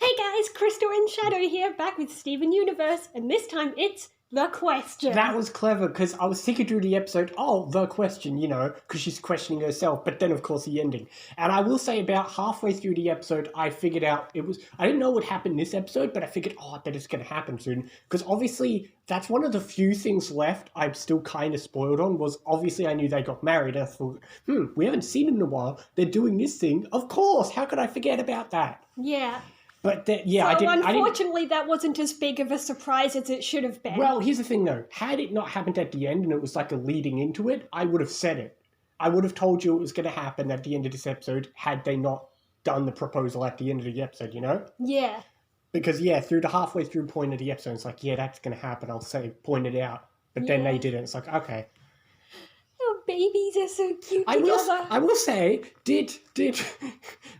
Hey guys, Crystal and Shadow here, back with Steven Universe, and this time it's The Question. That was clever, because I was thinking through the episode, the question, because she's questioning herself, but then of course the ending. And I will say about halfway through the episode, I figured out I didn't know what happened this episode, but I figured, that it's going to happen soon. Because obviously, that's one of the few things left I'm still kind of spoiled on, was obviously I knew they got married. I thought, we haven't seen them in a while. They're doing this thing. Of course, how could I forget about that? Yeah. But unfortunately, that wasn't as big of a surprise as it should have been. Well, here's the thing, though. Had it not happened at the end and it was like a leading into it, I would have said it. I would have told you it was going to happen at the end of this episode had they not done the proposal at the end of the episode, Yeah. Because, through the halfway through point of the episode, it's like, that's going to happen. I'll point it out. But then they didn't. It's like, okay. Oh, babies are so cute together. I will say,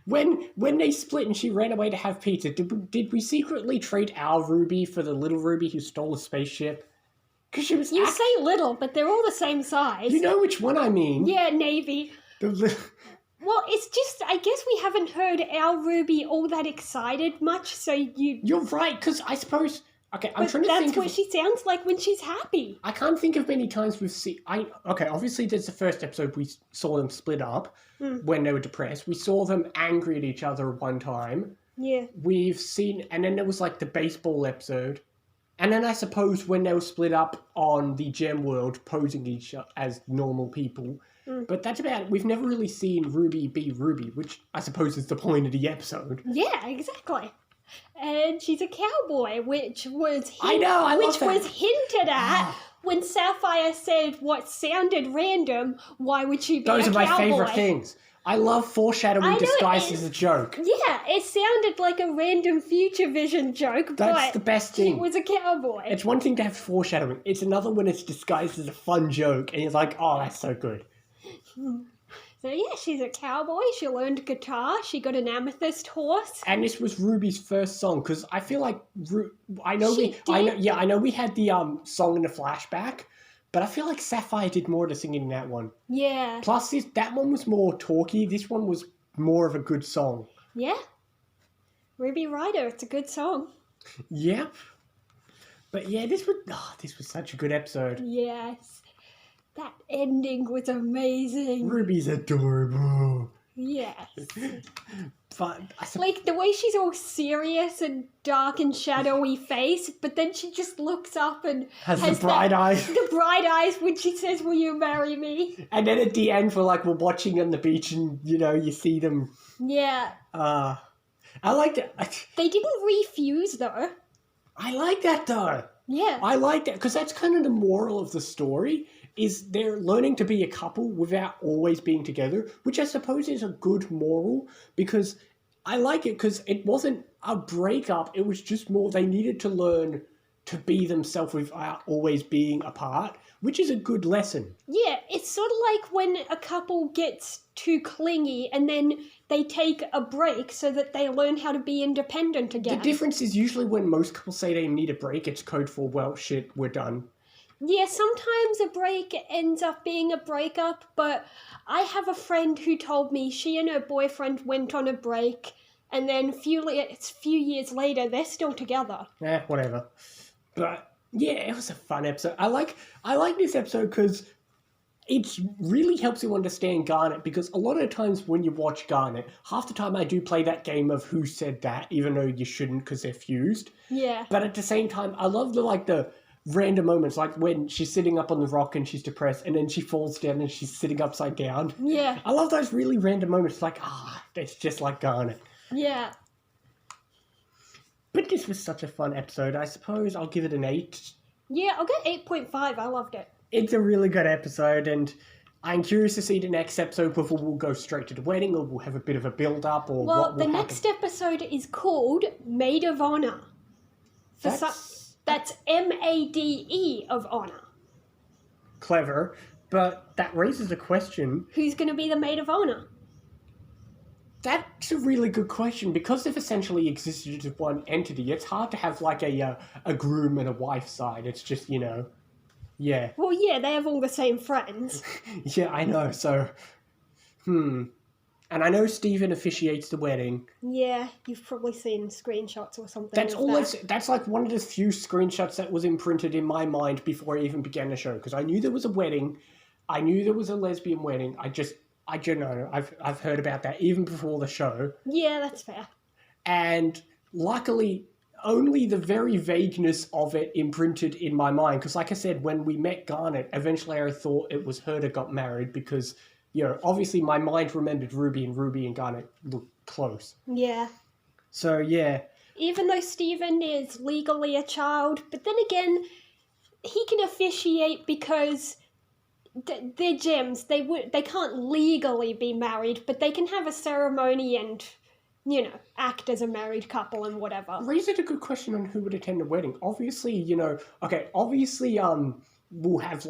when they split and she ran away to have pizza, did we secretly trade our Ruby for the little Ruby who stole a spaceship? Because she was. You say little, but they're all the same size. You know which one I mean? Yeah, Navy. Well, it's just, I guess we haven't heard our Ruby all that excited much, so You're right, because I suppose. Okay, I'm trying to think. That's what she sounds like when she's happy. I can't think of many times we've seen. Obviously, there's the first episode we saw them split up when they were depressed. We saw them angry at each other one time. Yeah. We've seen, and then there was like the baseball episode, and then I suppose when they were split up on the Gem World, posing each other as normal people. But that's about it. We've never really seen Ruby be Ruby, which I suppose is the point of the episode. Yeah, exactly. And she's a cowboy, which was hinted at when Sapphire said what sounded random. Why would she be a cowboy? Those are my favourite things. I love foreshadowing disguised as a joke. Yeah, it sounded like a random future vision joke, That's the best thing. She was a cowboy. It's one thing to have foreshadowing. It's another when it's disguised as a fun joke, and you're like, oh, that's so good. So yeah, she's a cowboy. She learned guitar. She got an amethyst horse. And this was Ruby's first song, because I feel like I know we had the song in the flashback, but I feel like Sapphire did more to singing in that one. Yeah. Plus, that one was more talky. This one was more of a good song. Yeah. Ruby Rider. It's a good song. Yep. But yeah, this was such a good episode. Yes. That ending was amazing. Ruby's adorable. Yes. But like the way she's all serious and dark and shadowy face, but then she just looks up and has the bright eyes. The bright eyes when she says, "Will you marry me?" And then at the end, we're watching on the beach, and you see them. Yeah. I like that. They didn't refuse though. I like that though. Yeah. I like that because that's kind of the moral of the story. Is they're learning to be a couple without always being together, which I suppose is a good moral, because I like it because it wasn't a breakup, it was just more they needed to learn to be themselves without always being apart, which is a good lesson. Yeah, it's sort of like when a couple gets too clingy and then they take a break so that they learn how to be independent again. The difference is usually when most couples say they need a break, it's code for, well, shit, we're done. Yeah, sometimes a break ends up being a breakup, but I have a friend who told me she and her boyfriend went on a break, and then a few years later, they're still together. Whatever. But, yeah, it was a fun episode. I like this episode because it really helps you understand Garnet, because a lot of times when you watch Garnet, half the time I do play that game of who said that, even though you shouldn't because they're fused. Yeah. But at the same time, I love the random moments, like when she's sitting up on the rock and she's depressed, and then she falls down and she's sitting upside down. Yeah. I love those really random moments, it's just like Garnet. Yeah. But this was such a fun episode. I suppose I'll give it an 8. Yeah, I'll get 8.5. I loved it. It's a really good episode, and I'm curious to see the next episode, whether we'll go straight to the wedding or we'll have a bit of a build-up, or what will happen. Well, the next episode is called Maid of Honor. That's M-A-D-E of honor. Clever, but that raises a question. Who's going to be the maid of honor? That's a really good question. Because they've essentially existed as one entity, it's hard to have a groom and a wife side. It's just, yeah. Well, yeah, they have all the same friends. Yeah, I know, so, And I know Stephen officiates the wedding. Yeah, you've probably seen screenshots or something. That's like one of the few screenshots that was imprinted in my mind before I even began the show. Because I knew there was a wedding. I knew there was a lesbian wedding. I don't know. I've heard about that even before the show. Yeah, that's fair. And luckily, only the very vagueness of it imprinted in my mind. Because like I said, when we met Garnet, eventually I thought it was her that got married because, obviously my mind remembered Ruby and Garnet looked close. Yeah. So, yeah. Even though Stephen is legally a child, but then again, he can officiate because they're gems. They can't legally be married, but they can have a ceremony and, act as a married couple and whatever. Raises a good question on who would attend the wedding. Obviously, we'll have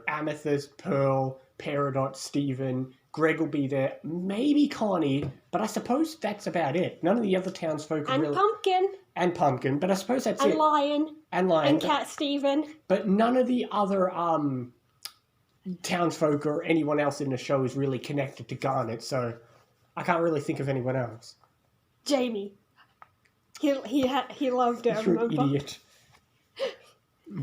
Amethyst, Pearl, Peridot, Stephen, Greg will be there, maybe Connie, but I suppose that's about it. None of the other townsfolk and really... Pumpkin. And Pumpkin, but I suppose that's it. And Lion. And Cat Stephen. But none of the other townsfolk or anyone else in the show is really connected to Garnet, so I can't really think of anyone else. Jamie. He loved her, You're remember? an idiot.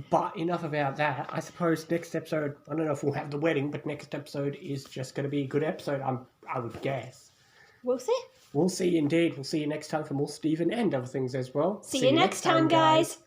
But enough about that. I suppose next episode, I don't know if we'll have the wedding, but next episode is just going to be a good episode, I would guess. We'll see. We'll see indeed. We'll see you next time for more Stephen and other things as well. See you next time, guys.